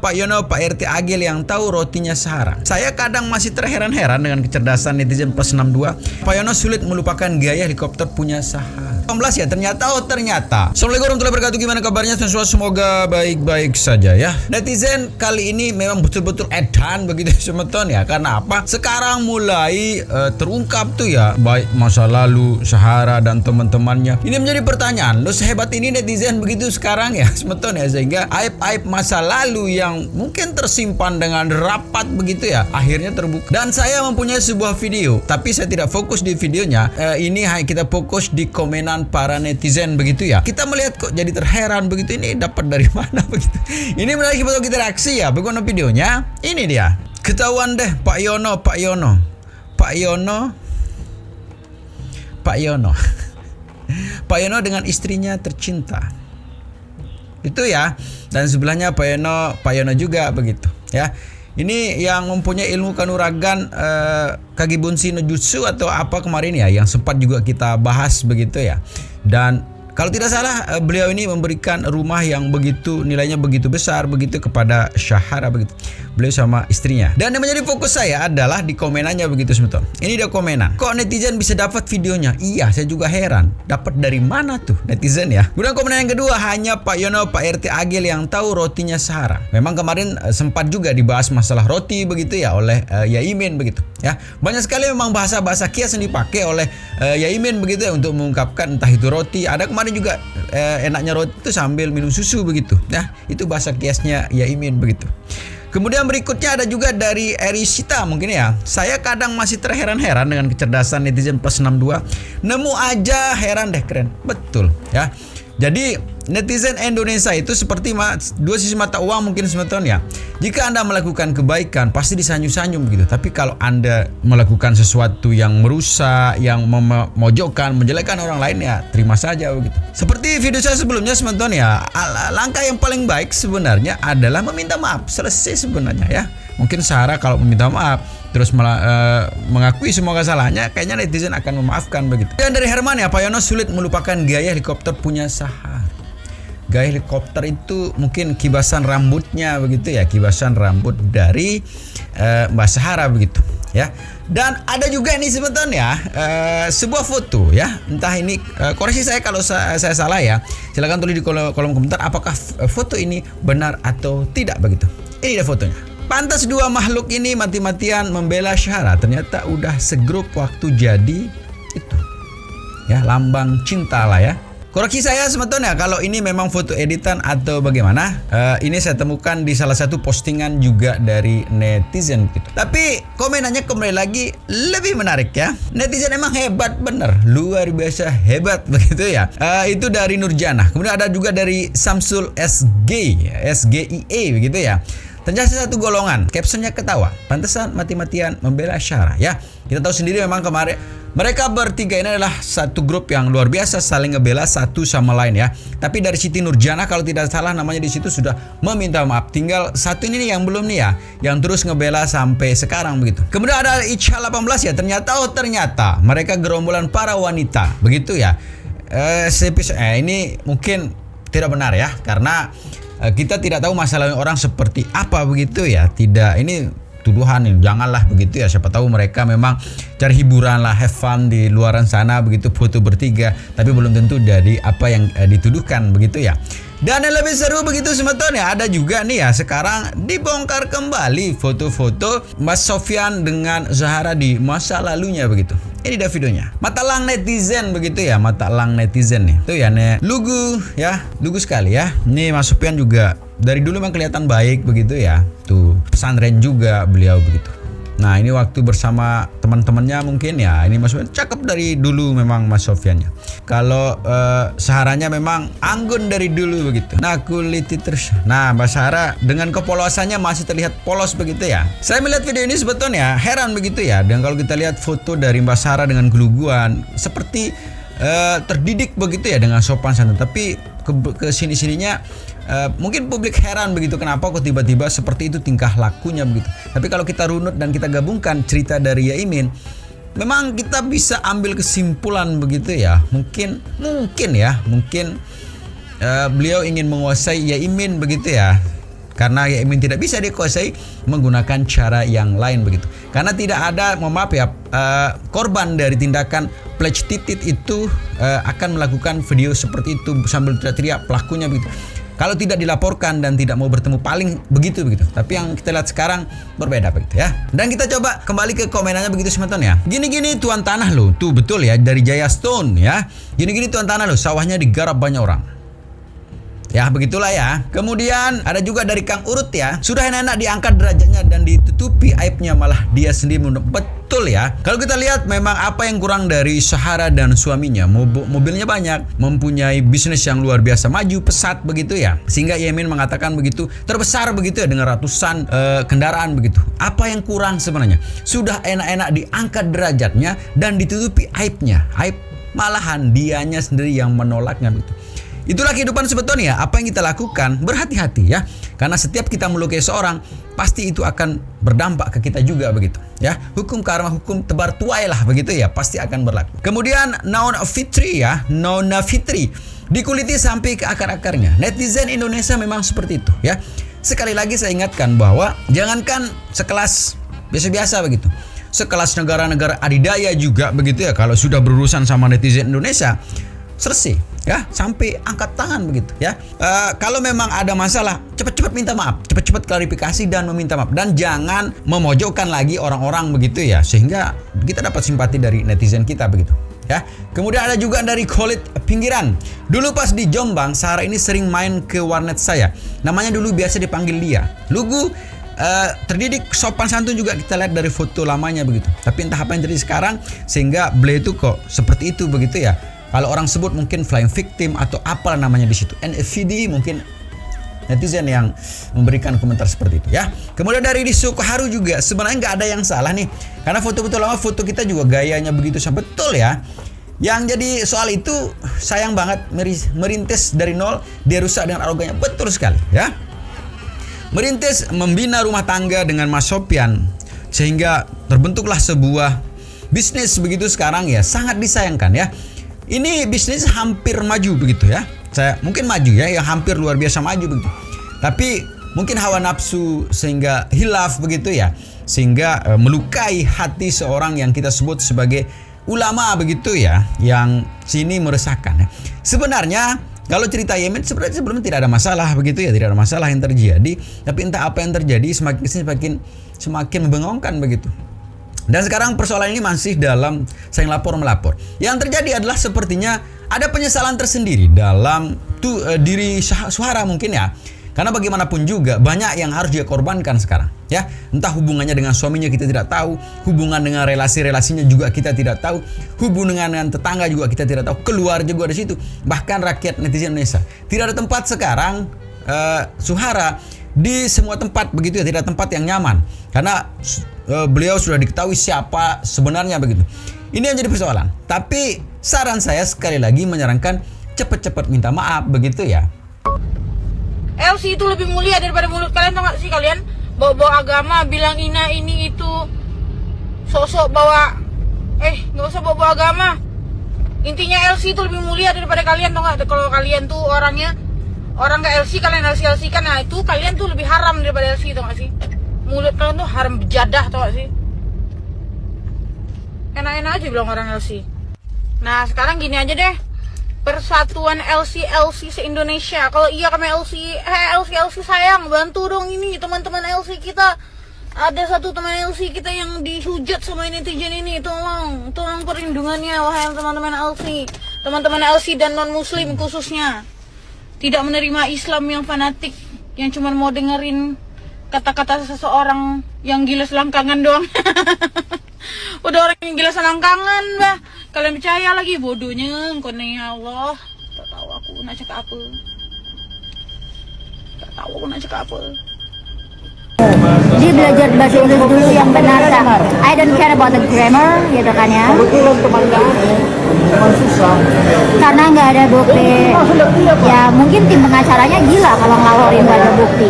Pak Yono, Pak RT Agil yang tahu rotinya Sahara. Saya kadang masih terheran-heran dengan kecerdasan netizen plus 62. Pak Yono sulit melupakan gaya helikopter punya Sahara. 18 ya, ternyata. Assalamualaikum warahmatullahi wabarakatuh. Gimana kabarnya? Semoga baik-baik saja ya. Netizen kali ini memang betul-betul edan begitu semeton ya. Karena apa? Sekarang mulai terungkap tuh ya, baik masa lalu Sahara dan teman-temannya. Ini menjadi pertanyaan, lo sehebat ini netizen begitu sekarang ya semeton ya, sehingga aib-aib masa lalu yang mungkin tersimpan dengan rapat begitu ya, akhirnya terbuka. Dan saya mempunyai sebuah video, tapi saya tidak fokus di videonya. Ini hanya kita fokus di komenan para netizen begitu ya. Kita melihat kok jadi terheran begitu, ini dapat dari mana begitu. Ini menarik untuk kita reaksi ya. Bagaimana videonya? Ini dia. Ketahuan deh Pak Yono. Pak Yono dengan istrinya tercinta. Itu ya. Dan sebelahnya Pak Yono juga begitu ya. Ini yang mempunyai ilmu kanuragan Kagibunshi no Jutsu atau apa kemarin ya, yang sempat juga kita bahas begitu ya. Dan kalau tidak salah beliau ini memberikan rumah yang begitu nilainya begitu besar begitu kepada Sahara begitu. Beliau sama istrinya. Dan yang menjadi fokus saya adalah di komenannya begitu semeton. Ini dia komenan. Kok netizen bisa dapat videonya? Iya, saya juga heran. Dapat dari mana tuh netizen ya? Kemudian komenan yang kedua, hanya Pak Yono, Pak RT Agil yang tahu rotinya Sahara. Memang kemarin sempat juga dibahas masalah roti begitu ya oleh Yaimin begitu ya. Banyak sekali memang bahasa-bahasa kias yang dipakai oleh Yaimin begitu ya untuk mengungkapkan entah itu roti. Ada kemarin juga enaknya roti itu sambil minum susu begitu ya. Itu bahasa kiasnya Yaimin begitu. Kemudian berikutnya ada juga dari Erisita mungkin ya. Saya kadang masih terheran-heran dengan kecerdasan netizen plus 62. Nemu aja heran deh, keren. Betul ya. Jadi netizen Indonesia itu seperti dua sisi mata uang mungkin semeton ya. Jika Anda melakukan kebaikan pasti disanjung-sanjung begitu. Tapi kalau Anda melakukan sesuatu yang merusak, yang memojokkan, menjelekkan orang lain ya terima saja begitu. Seperti video saya sebelumnya semeton ya. Langkah yang paling baik sebenarnya adalah meminta maaf. Selesai sebenarnya ya. Mungkin Sahara kalau meminta maaf terus mengakui semua kesalahannya, kayaknya netizen akan memaafkan begitu. Dan dari Herman ya, Pak Yono sulit melupakan gaya helikopter punya Sahara. Gaya helikopter itu mungkin kibasan rambutnya begitu ya, kibasan rambut dari Mbak Sahara begitu ya. Dan ada juga nih sebentar ya sebuah foto ya, entah ini koreksi saya kalau saya salah ya, silakan tulis di kolom komentar apakah foto ini benar atau tidak begitu. Ini dia fotonya. Pantas dua makhluk ini mati-matian membela Sahara. Ternyata udah segrup waktu jadi itu ya, lambang cinta lah ya. Koreksi saya semeton ya kalau ini memang foto editan atau bagaimana. Ini saya temukan di salah satu postingan juga dari netizen gitu. Tapi komenannya kembali lagi lebih menarik ya. Netizen emang hebat bener, luar biasa hebat begitu ya. Itu dari Nurjana. Kemudian ada juga dari Samsul SGIE begitu ya. Ternyata satu golongan, captionnya ketawa. Pantesan mati-matian membela Sahara ya. Kita tahu sendiri memang kemarin mereka bertiga ini adalah satu grup yang luar biasa saling ngebela satu sama lain ya. Tapi dari Siti Nurjana kalau tidak salah namanya di situ sudah meminta maaf. Tinggal satu ini nih yang belum nih ya, yang terus ngebela sampai sekarang begitu. Kemudian ada Icha 18 ya. Ternyata mereka gerombolan para wanita begitu ya. Ini mungkin tidak benar ya, karena kita tidak tahu masalah orang seperti apa begitu ya. Tidak, ini tuduhan nih, janganlah begitu ya. Siapa tahu mereka memang cari hiburan lah, have fun di luaran sana begitu, foto bertiga, tapi belum tentu dari apa yang dituduhkan begitu ya. Dan yang lebih seru begitu semeton ya, ada juga nih ya, sekarang dibongkar kembali foto-foto Mas Sofyan dengan Sahara di masa lalunya begitu. Ini dia videonya. Mata lang netizen begitu ya, mata lang netizen nih. Tuh ya, lugu ya, lugu sekali ya. Ini Mas Sofyan juga dari dulu memang kelihatan baik begitu ya. Tuh, pesantren juga beliau begitu. Nah, ini waktu bersama teman-temannya mungkin ya. Ini Mas Sofyan cakep dari dulu memang Mas Sofyannya. Kalau Saharanya memang anggun dari dulu begitu. Nah, kuliti terus. Nah, Mbak Sahara dengan kepolosannya masih terlihat polos begitu ya. Saya melihat video ini sebetulnya heran begitu ya. Dan kalau kita lihat foto dari Mbak Sahara dengan keluguan seperti terdidik begitu ya, dengan sopan santun. Tapi ke sini-sininya mungkin publik heran begitu, kenapa kok tiba-tiba seperti itu tingkah lakunya begitu. Tapi kalau kita runut dan kita gabungkan cerita dari Yaimin, memang kita bisa ambil kesimpulan begitu ya. Mungkin beliau ingin menguasai Yaimin begitu ya. karena Yemin tidak bisa dikuasai menggunakan cara yang lain begitu. Karena tidak ada, mohon maaf ya, korban dari tindakan pledge titit itu akan melakukan video seperti itu sambil teriak-teriak pelakunya begitu. Kalau tidak dilaporkan dan tidak mau bertemu paling begitu. Tapi yang kita lihat sekarang berbeda begitu ya. Dan kita coba kembali ke komenannya begitu teman-teman ya. Gini-gini tuan tanah loh, tuh betul ya, dari Jaya Stone ya. Gini-gini tuan tanah loh, sawahnya digarap banyak orang. Ya begitulah ya. Kemudian ada juga dari Kang Urut ya. Sudah enak-enak diangkat derajatnya dan ditutupi aibnya, malah dia sendiri betul ya. Kalau kita lihat memang apa yang kurang dari Sahara dan suaminya, mobilnya banyak, mempunyai bisnis yang luar biasa maju pesat begitu ya. Sehingga Yemin mengatakan begitu, terbesar begitu ya dengan ratusan kendaraan begitu. Apa yang kurang sebenarnya? Sudah enak-enak diangkat derajatnya dan ditutupi aibnya. Aib malahan dianya sendiri yang menolaknya begitu. Itulah kehidupan sebetulnya. Apa yang kita lakukan, berhati-hati ya. Karena setiap kita melukai seorang, pasti itu akan berdampak ke kita juga begitu ya. Hukum karma, hukum tebar tuai lah begitu ya, pasti akan berlaku. Kemudian Nona Fitri ya, Nona Fitri, dikuliti sampai ke akar-akarnya. Netizen Indonesia memang seperti itu ya. Sekali lagi saya ingatkan bahwa jangankan sekelas biasa-biasa begitu, sekelas negara-negara adidaya juga begitu ya, kalau sudah berurusan sama netizen Indonesia, selesai ya, sampai angkat tangan begitu ya. Kalau memang ada masalah, cepat-cepat minta maaf, cepat-cepat klarifikasi dan meminta maaf, dan jangan memojokkan lagi orang-orang begitu ya, sehingga kita dapat simpati dari netizen kita begitu ya. Kemudian ada juga dari Khalid Pinggiran. Dulu pas di Jombang, Sarah ini sering main ke warnet saya. Namanya dulu biasa dipanggil Lia. Lugu, terdidik, sopan santun juga kita lihat dari foto lamanya begitu. Tapi entah apa yang terjadi sekarang sehingga beliau itu kok seperti itu begitu ya. Kalau orang sebut mungkin flying victim atau apa namanya di situ, NFVD, mungkin netizen yang memberikan komentar seperti itu ya. Kemudian dari Risuko Haru juga, sebenarnya nggak ada yang salah nih, karena foto-foto lama, foto kita juga gayanya begitu betul ya. Yang jadi soal itu sayang banget, merintis dari nol, dia rusak dengan arogannya, betul sekali ya. Merintis membina rumah tangga dengan Mas Sopyan sehingga terbentuklah sebuah bisnis begitu sekarang ya, sangat disayangkan ya. Ini bisnis hampir maju begitu ya. Saya mungkin maju ya, yang hampir luar biasa maju begitu. Tapi mungkin hawa nafsu sehingga hilaf begitu ya, sehingga melukai hati seorang yang kita sebut sebagai ulama begitu ya, yang sini meresahkan ya. Sebenarnya kalau cerita Yemin sebenarnya sebelumnya tidak ada masalah begitu ya, tidak ada masalah yang terjadi. Tapi entah apa yang terjadi semakin membengongkan begitu. Dan sekarang persoalan ini masih dalam saling lapor melapor. Yang terjadi adalah sepertinya ada penyesalan tersendiri dalam diri Suhara mungkin ya. Karena bagaimanapun juga banyak yang harus dia korbankan sekarang ya. Entah hubungannya dengan suaminya kita tidak tahu, hubungan dengan relasi-relasinya juga kita tidak tahu, hubungan dengan tetangga juga kita tidak tahu, keluar juga di situ. Bahkan rakyat netizen Indonesia tidak ada tempat sekarang Suhara di semua tempat begitu ya, tidak tempat yang nyaman karena beliau sudah diketahui siapa sebenarnya begitu. Ini yang jadi persoalan. Tapi saran saya sekali lagi menyarankan cepat-cepat minta maaf begitu ya. LC itu lebih mulia daripada mulut kalian, tau gak sih kalian? Bawa-bawa agama, bilang ini itu, sok-sok bawa, gak usah bawa-bawa agama. Intinya LC itu lebih mulia daripada kalian, tau gak? Kalau kalian tuh orangnya orang gak LC, kalian LC kan, nah itu kalian tuh lebih haram daripada LC, tau gak sih? Mulut kalian tuh haram bejadah, tau gak sih? Enak-enak aja bilang orang LC. Nah sekarang gini aja deh, persatuan LC se-Indonesia. Kalau iya kami LC sayang, bantu dong ini teman-teman LC kita. Ada satu teman LC kita yang dihujat sama netizen ini, tolong perlindungannya wahai teman-teman LC. Teman-teman LC dan non-muslim khususnya. Tidak menerima Islam yang fanatik, yang cuma mau dengerin kata-kata seseorang yang gila selangkangan doang. Udah orang yang gila selangkangan, bah. Kalian percaya lagi, bodohnya engkau nih, ya Allah. Tak tahu aku nak cakap apa. Tak tahu aku nak cakap apa. Dia belajar bahasa Inggris dulu yang benar. I don't care about the grammar, gitu kan ya. Karena nggak ada bukti. Ya mungkin tim pengacaranya gila kalau ngelaporin nggak ada bukti.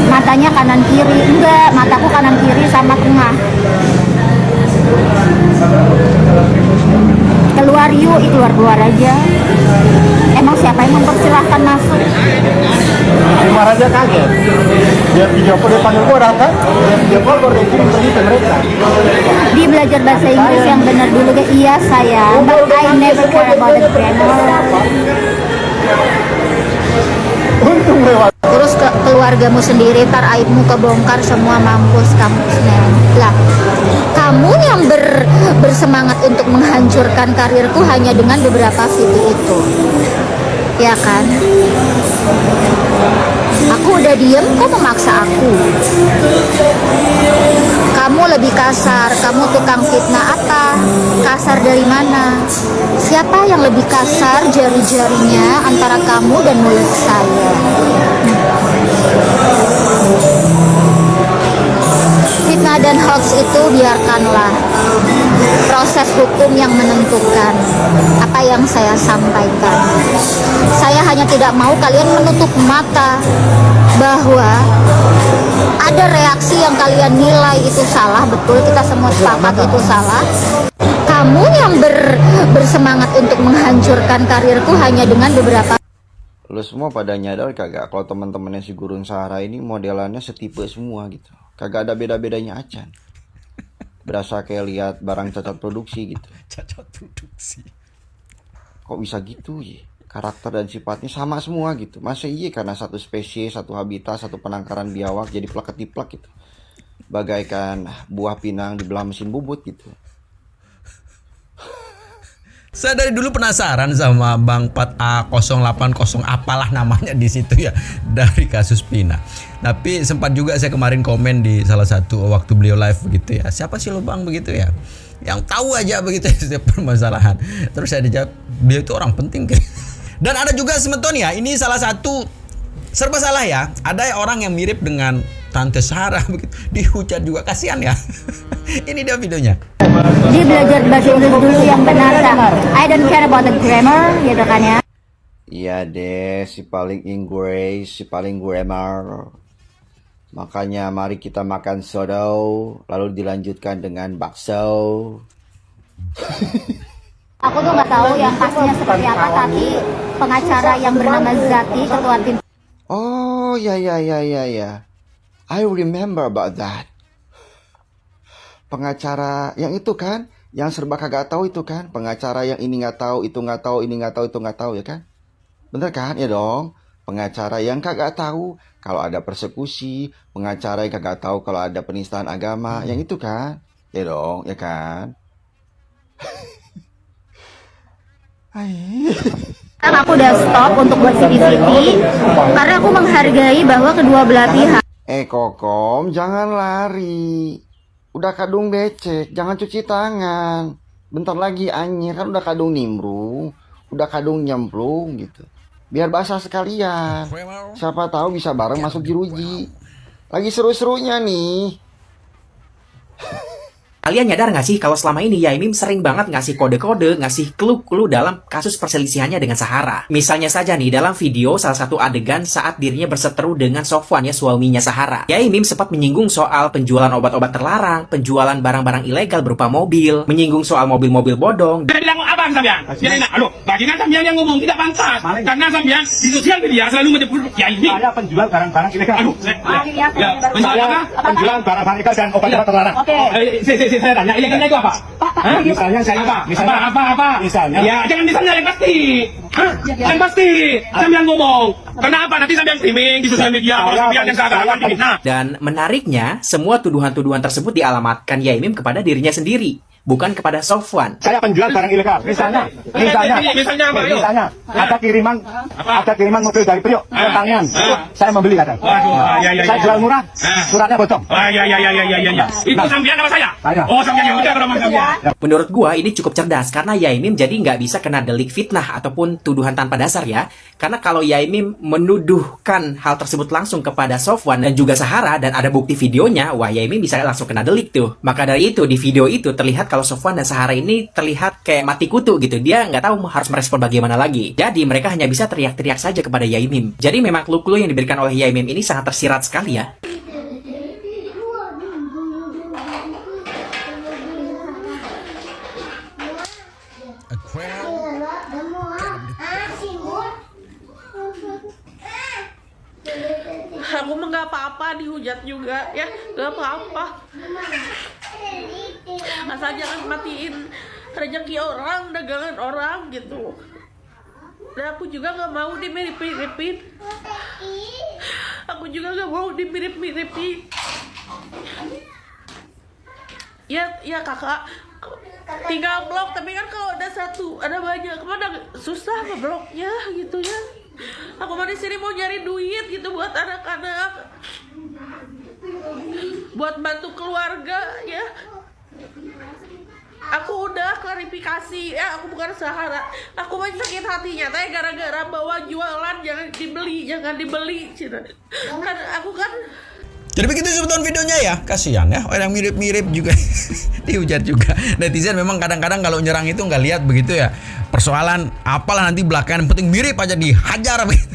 Matanya kanan kiri, enggak, mataku kanan kiri sama tengah. Keluar keluar yuk, keluar aja. Emang siapa yang mempersilahkan masuk? Cuma aja kaget. Dia video call, dia panggil gua datang, dia video call baru dia kirim pergi ke mereka. Di belajar bahasa Inggris yang benar dulu guys. Iya sayang, but I never care about the grammar. Untung lewat. Terus ke keluargamu sendiri, tar aibmu kebongkar semua, mampus kamu Neng. Lah, kamu yang bersemangat untuk menghancurkan karirku hanya dengan beberapa video itu, ya kan? Aku udah diem, kok memaksa aku? Kamu lebih kasar, kamu tukang fitnah apa? Kasar dari mana? Siapa yang lebih kasar jari-jarinya antara kamu dan mulut saya? Fitnah dan hoax itu biarkanlah proses hukum yang menentukan apa yang saya sampaikan. Saya hanya tidak mau kalian menutup mata bahwa ada reaksi yang kalian nilai itu salah. Betul, kita semua sepakat itu salah. Kamu yang bersemangat untuk menghancurkan karirku hanya dengan beberapa. Lo semua pada nyadar kagak kalau teman-temannya si Gurun Sahara ini modelannya setipe semua gitu. Kagak ada beda-bedanya acan. Berasa kayak lihat barang cacat produksi gitu. Cacat produksi. Kok bisa gitu ya? Karakter dan sifatnya sama semua gitu. Masa iya karena satu spesies, satu habitat, satu penangkaran biawak jadi plak-ketiplak gitu. Bagaikan buah pinang dibelah mesin bubut gitu. Saya dari dulu penasaran sama Bang 4A080 apalah namanya di situ ya, dari kasus Pina. Tapi sempat juga saya kemarin komen di salah satu waktu beliau live begitu ya. Siapa sih lo Bang begitu ya? Yang tahu aja begitu ya setiap permasalahan. Terus saya dijawab, beliau itu orang penting. Dan ada juga semeton ya, ini salah satu serba salah ya. Ada orang yang mirip dengan Tante Sarah begitu, dihujat juga, kasihan ya. Ini dia videonya. Dia belajar bahasa Inggris dulu yang benar, tak? I don't care about the grammar, gitu kan ya. Iya deh, si paling Inggris, si paling grammar. Makanya mari kita makan soto, lalu dilanjutkan dengan bakso. Aku tuh nggak tahu yang pastinya seperti apa, tapi pengacara yang bernama Zati, ketua tim. Oh ya. I remember about that. Pengacara yang itu kan, yang serba kagak tahu itu kan, pengacara yang ini nggak tahu, itu nggak tahu, ini nggak tahu, itu nggak tahu ya kan? Bener kan? Ya dong. Pengacara yang kagak tahu kalau ada persekusi, pengacara yang kagak tahu kalau ada penistaan agama, yang itu kan? Ya dong, ya kan? Aku udah stop untuk buat city-city karena aku menghargai bahwa kedua belah pihak. Kokom, jangan lari. Udah kadung becek, jangan cuci tangan. Bentar lagi anyir, kan udah kadung nimbrung, udah kadung nyemplung gitu. Biar basah sekalian. Siapa tahu bisa bareng masuk jeruji. Lagi seru-serunya nih. Kalian nyadar nggak sih kalau selama ini Yaimim sering banget ngasih kode-kode, ngasih clue-clue dalam kasus perselisihannya dengan Sahara. Misalnya saja nih, dalam video salah satu adegan saat dirinya berseteru dengan Sofwan ya, suaminya Sahara. Yaimim sempat menyinggung soal penjualan obat-obat terlarang, penjualan barang-barang ilegal berupa mobil, menyinggung soal mobil-mobil bodong. Dia bilang abang sampean. Dia enak. Aduh, bagingan sampean yang ngomong tidak pantas. Karena sampean di sosial media selalu menyebut Yaimim. Saya penjual barang-barang ilegal. Aduh, penjual apa? Penjual barang-barang ilegal dan obat-obat terlarang. Saya tanya, ilegalnya itu apa? Hah? Misalnya saya Apa? Misalnya. Ya, jangan misalnya yang pasti. Hah? Yang pasti. Sampean ngomong. Kenapa nanti sampean streaming di sosial media kalau sampean yang seakan-akan difitnah? Dan menariknya, semua tuduhan-tuduhan tersebut dialamatkan Yaimim kepada dirinya sendiri, bukan kepada Sofwan. Saya penjual barang ilegal. Misalnya apa? Ayo. ada kiriman mobil dari Priok, pertanyaan. Saya membeli kata. Saya jual murah, suratnya bocor. Ya. Itu sampean apa saya? Saya. Oh, sampean yang udah kalau sampean. Menurut gua ini cukup cerdas karena Yaimim jadi nggak bisa kena delik fitnah ataupun tuduhan tanpa dasar ya. Karena kalau Yaimim menuduhkan hal tersebut langsung kepada Sofwan dan juga Sahara dan ada bukti videonya, wah Yaimim bisa langsung kena delik tuh. Maka dari itu di video itu terlihat kalau Sofwan dan Sahara ini terlihat kayak mati kutu gitu. Dia nggak tahu harus merespon bagaimana lagi. Jadi mereka hanya bisa teriak-teriak saja kepada Yaimim. Jadi memang clue-clue yang diberikan oleh Yaimim ini sangat tersirat sekali ya. Aquarium Aku mah nggak apa-apa dihujat juga ya, nggak apa-apa. Asal jangan matiin rezeki orang, dagangan orang gitu. Dan aku juga nggak mau dimirip-miripin. Aku juga nggak mau dimirip-miripin. Ya kakak, tinggal blok. Tapi kan kalau ada satu, ada banyak, mana susah ngebloknya gitu ya. Aku mah di sini mau nyari duit gitu buat anak-anak, buat bantu keluarga ya. Aku udah klarifikasi ya, aku bukan Sahara. Aku masih sakit hatinya teh gara-gara bawa jualan jangan dibeli cina. Kan aku kan. Jadi begitu sebetulnya videonya ya, kasihan ya, orang mirip-mirip juga dihujat juga. Netizen memang kadang-kadang kalau nyerang itu nggak lihat begitu ya, persoalan apalah nanti belakangan, penting mirip aja dihajar begitu.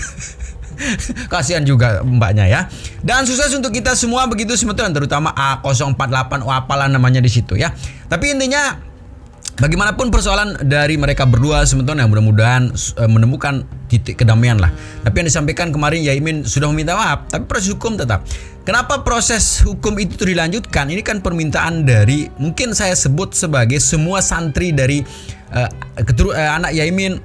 Kasihan juga mbaknya ya. Dan sukses untuk kita semua begitu sebetulnya, terutama A048 apalah namanya di situ ya. Tapi intinya bagaimanapun persoalan dari mereka berdua sebetulnya mudah-mudahan menemukan titik kedamaian lah. Tapi yang disampaikan kemarin Yaimin sudah meminta maaf, tapi proses hukum tetap. Kenapa proses hukum itu dilanjutkan? Ini kan permintaan dari, mungkin saya sebut sebagai semua santri dari anak Yaimin,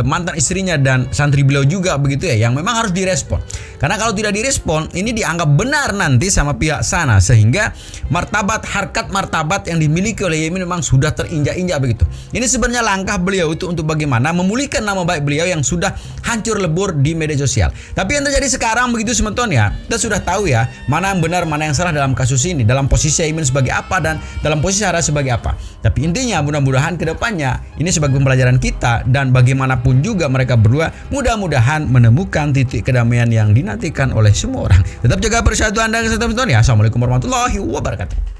mantan istrinya dan santri beliau juga begitu ya, yang memang harus direspon. Karena kalau tidak direspon, ini dianggap benar nanti sama pihak sana, sehingga harkat martabat yang dimiliki oleh Yaimin memang sudah terinjak-injak begitu. Ini sebenarnya langkah beliau itu untuk bagaimana memulihkan nama baik beliau yang sudah hancur lebur di media sosial. Tapi yang terjadi sekarang begitu sebetulnya, kita sudah tahu ya, mana yang benar, mana yang salah dalam kasus ini, dalam posisi Yaimin sebagai apa dan dalam posisi Sarah sebagai apa. Tapi intinya mudah-mudahan kedepannya ini sebagai pembelajaran kita, dan bagaimanapun juga mereka berdua mudah-mudahan menemukan titik kedamaian yang dinantikan oleh semua orang. Tetap jaga persatuan dan kesatuan ya. Assalamualaikum warahmatullahi wabarakatuh.